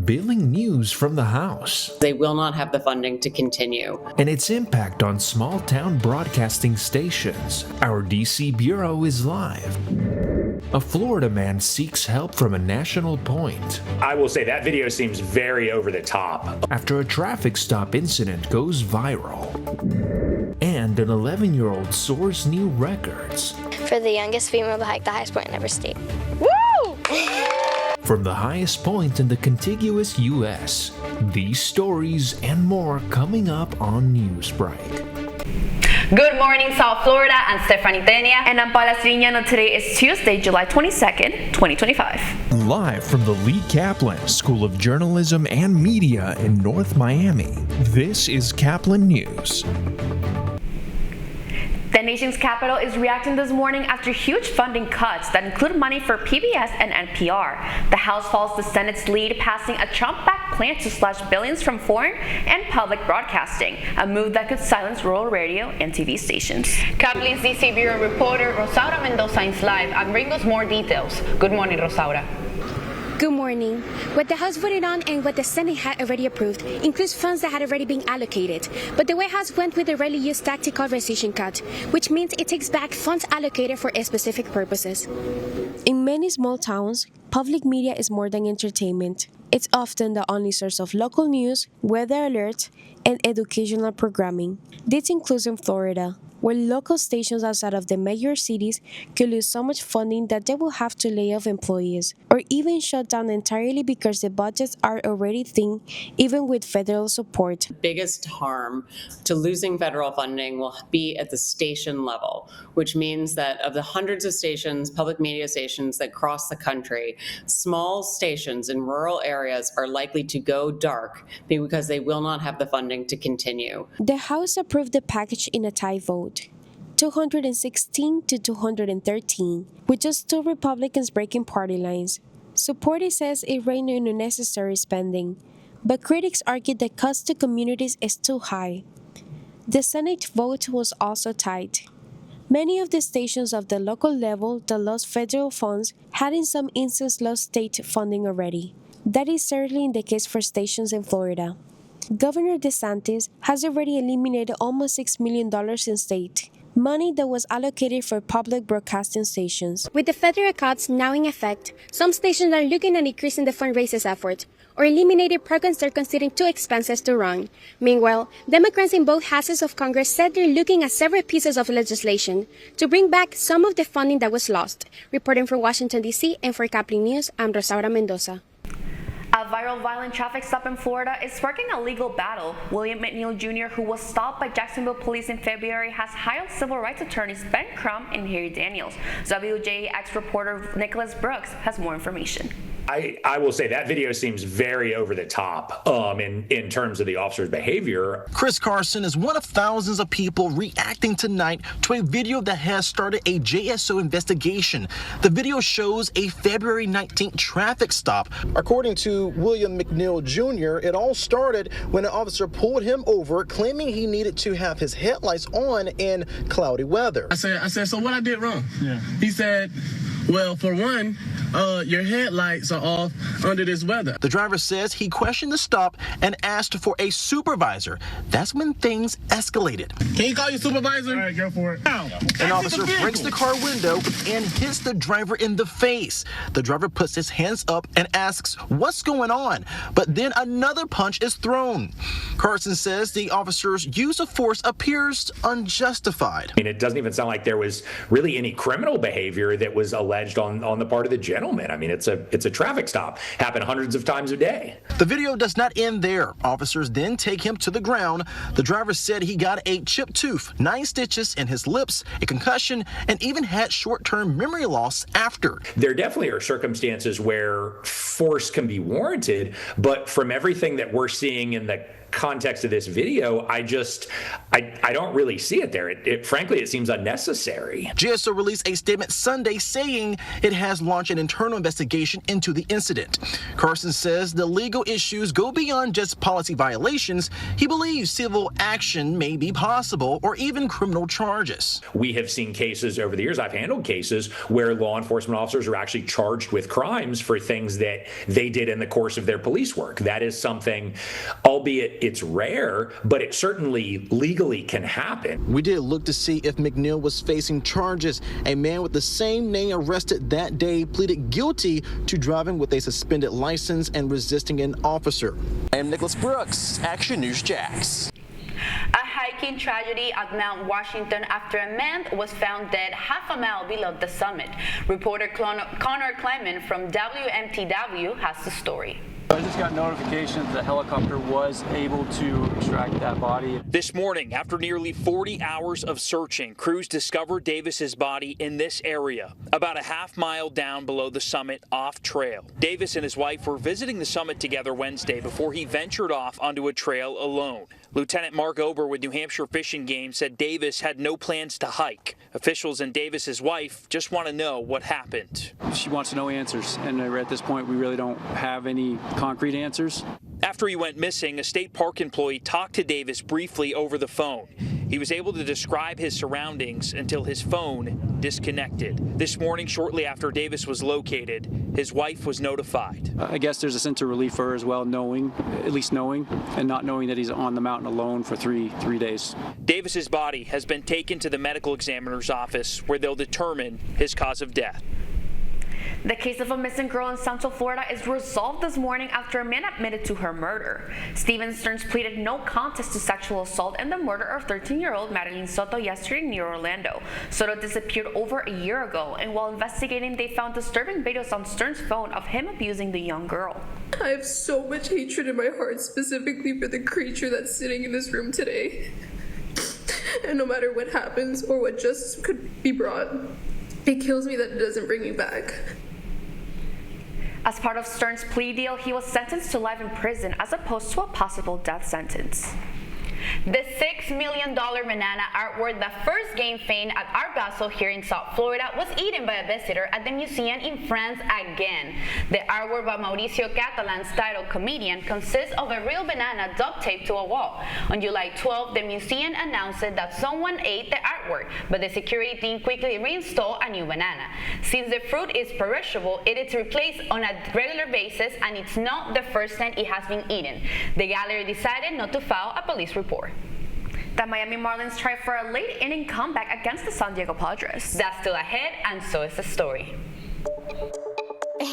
revealing news from the House. They will not have the funding to continue. And its impact on small-town broadcasting stations. Our DC Bureau is live. A Florida man seeks help from a national point. I will say that video seems very over the top. After a traffic stop incident goes viral. And an 11-year-old soars new records. For the youngest female to hike the highest point in every state. Woo! From the highest point in the contiguous U.S. These stories and more coming up on Newsbreak. Good morning, South Florida. I'm Stephanie Tenia. And I'm Paula Sriñano. Today is Tuesday, July 22nd, 2025. Live from the Lee Caplin School of Journalism and Media in North Miami, this is Caplin News. The nation's capital is reacting this morning after huge funding cuts that include money for PBS and NPR. The House follows the Senate's lead, passing a Trump-backed plan to slash billions from foreign and public broadcasting, a move that could silence rural radio and TV stations. Caplin's DC Bureau reporter Rosaura Mendoza is live and brings us more details. Good morning, Rosaura. Good morning. What the House voted on and what the Senate had already approved includes funds that had already been allocated. But the White House went with the rarely used tactical rescission cut, which means it takes back funds allocated for specific purposes. In many small towns, public media is more than entertainment. It's often the only source of local news, weather alerts, and educational programming. This includes in Florida, where local stations outside of the major cities could lose so much funding that they will have to lay off employees, or even shut down entirely because the budgets are already thin, even with federal support. The biggest harm to losing federal funding will be at the station level, which means that of the hundreds of stations, public media stations that cross the country, small stations in rural areas are likely to go dark because they will not have the funding to continue. The House approved the package in a tie vote, 216 to 213, with just two Republicans breaking party lines. Supporters says it ran in unnecessary spending, but critics argued the cost to communities is too high. The Senate vote was also tight. Many of the stations of the local level that lost federal funds had in some instances lost state funding already. That is certainly the case for stations in Florida. Governor DeSantis has already eliminated almost $6 million in state money that was allocated for public broadcasting stations. With the federal cuts now in effect, some stations are looking at increasing the fundraisers effort or eliminating programs they're considering too expensive to run. Meanwhile, Democrats in both houses of Congress said they're looking at several pieces of legislation to bring back some of the funding that was lost. Reporting from Washington, D.C. and for Caplin News, I'm Rosaura Mendoza. A viral violent traffic stop in Florida is sparking a legal battle. William McNeil Jr., who was stopped by Jacksonville police in February, has hired civil rights attorneys Ben Crum and Harry Daniels. WJAX reporter Nicholas Brooks has more information. I will say that video seems very over the top in terms of the officer's behavior. Chris Carson is one of thousands of people reacting tonight to a video that has started a JSO investigation. The video shows a February 19th traffic stop. According to William McNeil Jr., it all started when an officer pulled him over, claiming he needed to have his headlights on in cloudy weather. I said, so what I did wrong? Yeah. He said, well, for one, your headlights are off under this weather. The driver says he questioned the stop and asked for a supervisor. That's when things escalated. Can you call your supervisor? All right, go for it. An officer breaks the car window and hits the driver in the face. The driver puts his hands up and asks, what's going on? But then another punch is thrown. Carson says the officer's use of force appears unjustified. I mean, it doesn't even sound like there was really any criminal behavior that was alleged on the part of the gentleman. I mean, it's a traffic stop. Happen hundreds of times a day. The video does not end there. Officers then take him to the ground. The driver said he got a chipped tooth, 9 stitches in his lips, a concussion, and even had short-term memory loss after. There definitely are circumstances where force can be warranted, but from everything that we're seeing in the context of this video, I don't really see it there. Frankly, it seems unnecessary. GSO released a statement Sunday saying it has launched an internal investigation into the incident. Carson says the legal issues go beyond just policy violations. He believes civil action may be possible or even criminal charges. We have seen cases over the years, I've handled cases where law enforcement officers are actually charged with crimes for things that they did in the course of their police work. That is something, albeit it's rare, but it certainly legally can happen. We did look to see if McNeil was facing charges. A man with the same name arrested that day pleaded guilty to driving with a suspended license and resisting an officer. I am Nicholas Brooks, Action News Jax. A hiking tragedy at Mount Washington after a man was found dead half a mile below the summit. Reporter Connor Clement from WMTW has the story. I just got notification that the helicopter was able to extract that body. This morning, after nearly 40 hours of searching, crews discovered Davis's body in this area, about a half mile down below the summit off trail. Davis and his wife were visiting the summit together Wednesday before he ventured off onto a trail alone. Lieutenant Mark Ober with New Hampshire Fishing Game said Davis had no plans to hike. Officials and Davis's wife just want to know what happened. She wants to know answers, and at this point, we really don't have any concrete answers. After he went missing, a state park employee talked to Davis briefly over the phone. He was able to describe his surroundings until his phone disconnected. This morning, shortly after Davis was located, his wife was notified. I guess there's a sense of relief for her as well, at least knowing, and not knowing that he's on the mountain alone for three days. Davis's body has been taken to the medical examiner's office where they'll determine his cause of death. The case of a missing girl in Central Florida is resolved this morning after a man admitted to her murder. Steven Stearns pleaded no contest to sexual assault in the murder of 13-year-old Madeline Soto yesterday near Orlando. Soto disappeared over a year ago, and while investigating, they found disturbing videos on Stearns' phone of him abusing the young girl. I have so much hatred in my heart, specifically for the creature that's sitting in this room today. And no matter what happens or what justice could be brought, it kills me that it doesn't bring me back. As part of Stearns' plea deal, he was sentenced to life in prison as opposed to a possible death sentence. The $6 million banana artwork that first gained fame at Art Basel here in South Florida was eaten by a visitor at the museum in France again. The artwork by Mauricio Catalan's titled Comedian consists of a real banana duct taped to a wall. On July 12, the museum announced that someone ate the artwork, but the security team quickly reinstalled a new banana. Since the fruit is perishable, it is replaced on a regular basis, and it's not the first time it has been eaten. The gallery decided not to file a police report. The Miami Marlins tried for a late-inning comeback against the San Diego Padres. That's still ahead, and so is the story.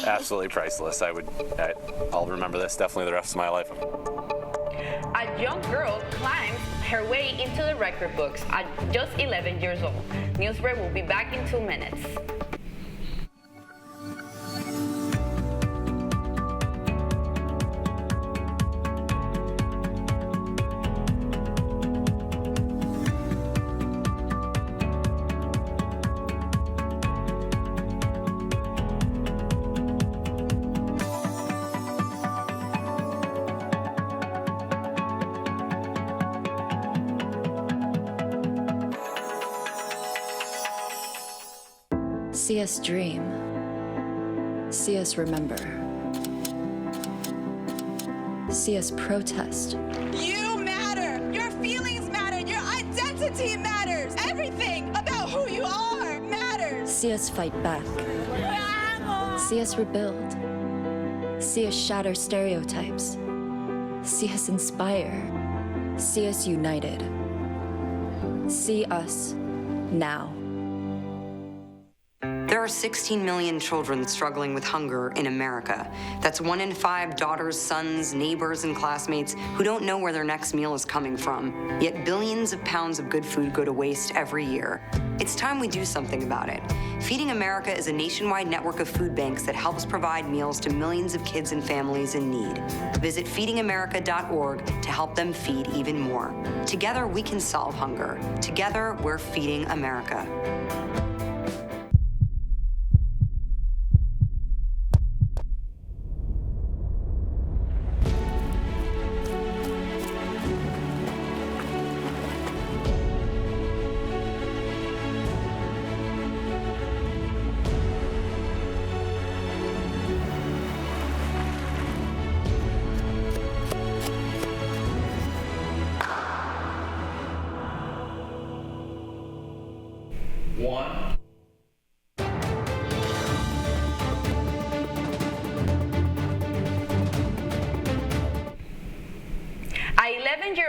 Absolutely priceless. I'll remember this definitely the rest of my life. A young girl climbs her way into the record books at just 11 years old. Newsbreak will be back in 2 minutes. See us dream. See us remember. See us protest. You matter. Your feelings matter. Your identity matters. Everything about who you are matters. See us fight back. See us rebuild. See us shatter stereotypes. See us inspire. See us united. See us now. There are 16 million children struggling with hunger in America. That's 1 in 5 daughters, sons, neighbors, and classmates who don't know where their next meal is coming from. Yet billions of pounds of good food go to waste every year. It's time we do something about it. Feeding America is a nationwide network of food banks that helps provide meals to millions of kids and families in need. Visit feedingamerica.org to help them feed even more. Together, we can solve hunger. Together, we're feeding America.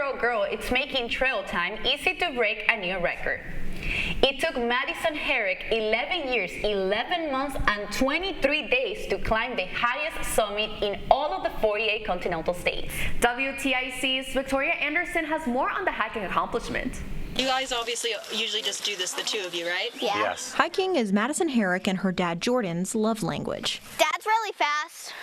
11-year-old girl is making trail time easy to break a new record. It took Madison Herrick 11 years, 11 months, and 23 days to climb the highest summit in all of the 48 continental states. WTIC's Victoria Anderson has more on the hiking accomplishment. You guys obviously usually just do this, the two of you, right? Yeah. Yes. Hiking is Madison Herrick and her dad Jordan's love language. Dad's really fast,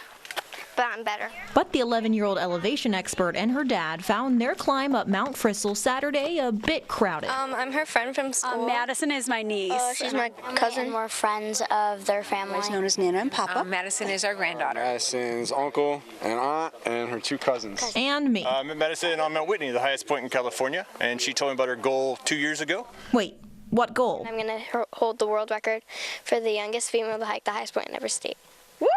but I'm better. But the 11-year-old elevation expert and her dad found their climb up Mount Fristle Saturday a bit crowded. I'm her friend from school. Madison is my niece. She's my cousin. We're friends of their family. She's known as Nana and Papa. Madison is our granddaughter. Madison's uncle and aunt and her two cousins. And me. I met Madison on Mount Whitney, the highest point in California, and she told me about her goal 2 years ago. Wait, what goal? I'm going to hold the world record for the youngest female to hike the highest point in every state. Woo!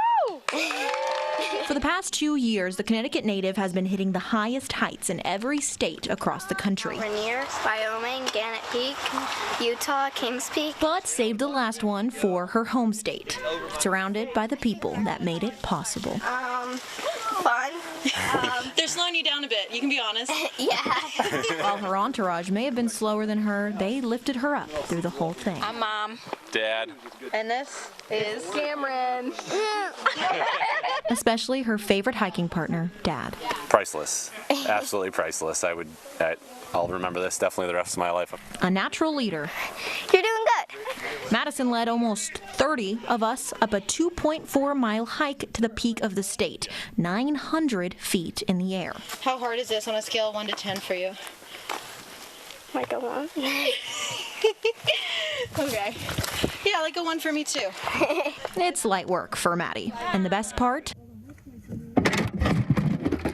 For the past 2 years, the Connecticut native has been hitting the highest heights in every state across the country. Rainier, Wyoming, Gannett Peak, Utah, Kings Peak. But saved the last one for her home state, surrounded by the people that made it possible. Fun. They're slowing you down a bit, you can be honest. Yeah. While her entourage may have been slower than her, they lifted her up through the whole thing. I'm Mom. Dad. And this is Cameron. Especially her favorite hiking partner, Dad. Priceless. Absolutely priceless. I'll remember this definitely the rest of my life. A natural leader. You're doing good. Madison led almost 30 of us up a 2.4-mile hike to the peak of the state, 900 feet in the air. How hard is this on a scale of 1 to 10 for you? Like a 1. Okay. Yeah, like a 1 for me too. It's light work for Maddie. And the best part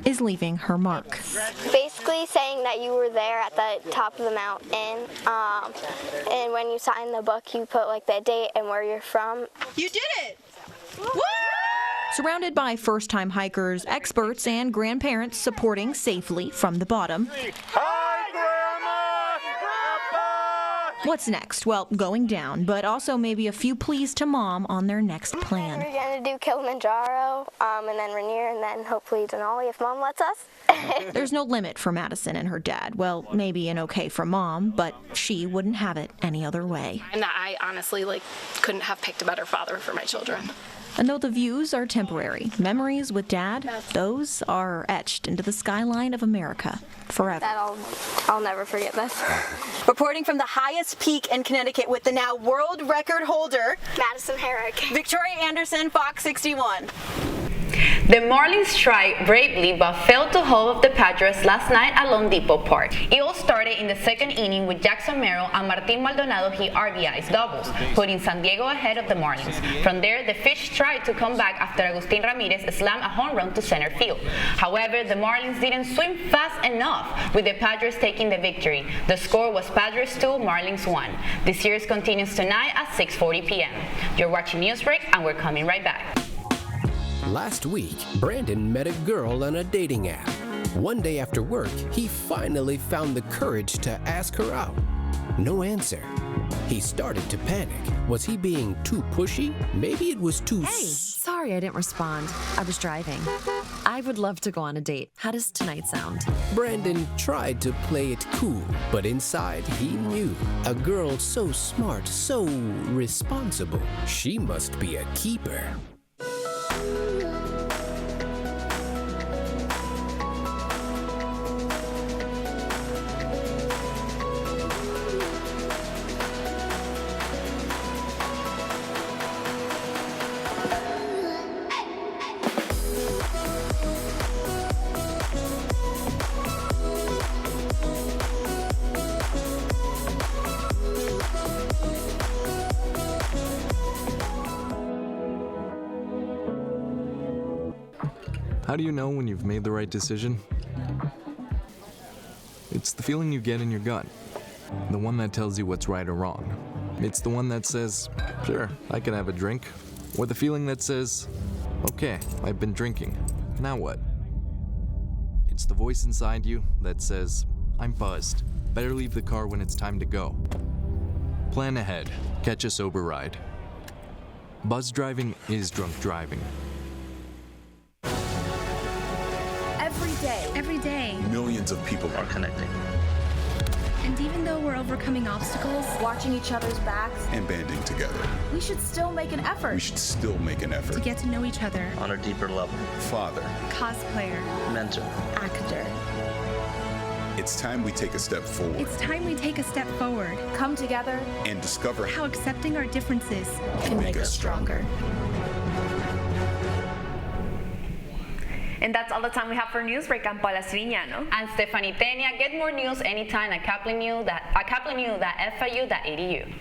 is leaving her mark. Basically saying that you were there at the top of the mountain, and when you sign the book, you put like the date and where you're from. You did it! Woo! Surrounded by first-time hikers, experts, and grandparents supporting safely from the bottom. Hi, Grandma! Grandpa! What's next? Well, going down, but also maybe a few pleas to Mom on their next plan. We're going to do Kilimanjaro, and then Rainier, and then hopefully Denali if Mom lets us. There's no limit for Madison and her dad. Well, maybe an okay for Mom, but she wouldn't have it any other way. And I honestly couldn't have picked a better father for my children. And though the views are temporary, memories with Dad, those are etched into the skyline of America forever. I'll never forget this. Reporting from the highest peak in Connecticut with the now world record holder, Madison Herrick. Victoria Anderson, Fox 61. The Marlins tried bravely but failed to hold off the Padres last night at Lone Depot Park. It all started in the second inning with Jackson Merrill and Martin Maldonado hit RBIs doubles, putting San Diego ahead of the Marlins. From there, the Fish tried to come back after Agustin Ramirez slammed a home run to center field. However, the Marlins didn't swing fast enough, with the Padres taking the victory. The score was Padres 2, Marlins 1. The series continues tonight at 6:40 p.m. You're watching Newsbreak, and we're coming right back. Last week, Brandon met a girl on a dating app. One day after work, he finally found the courage to ask her out. No answer. He started to panic. Was he being too pushy? Maybe it was too... Hey, sorry I didn't respond. I was driving. I would love to go on a date. How does tonight sound? Brandon tried to play it cool, but inside he knew. A girl so smart, so responsible. She must be a keeper. How do you know when you've made the right decision? It's the feeling you get in your gut. The one that tells you what's right or wrong. It's the one that says, sure, I can have a drink. Or the feeling that says, okay, I've been drinking. Now what? It's the voice inside you that says, I'm buzzed. Better leave the car when it's time to go. Plan ahead. Catch a sober ride. Buzz driving is drunk driving. Every day. Every day. Millions billions of people are connecting. And even though we're overcoming obstacles, watching each other's backs, And banding together. we should still make an effort We should still make an effort. to get to know each other. On a deeper level. Father. Cosplayer, Mentor. actor. It's time we take a step forward. It's time we take a step forward. Come together and discover how accepting our differences can make us stronger. And that's all the time we have for Newsbreak. I'm Paula Sirignano. And Stephanie Tenia. Get more news anytime at Caplin News, at CaplinNews.fiu.edu.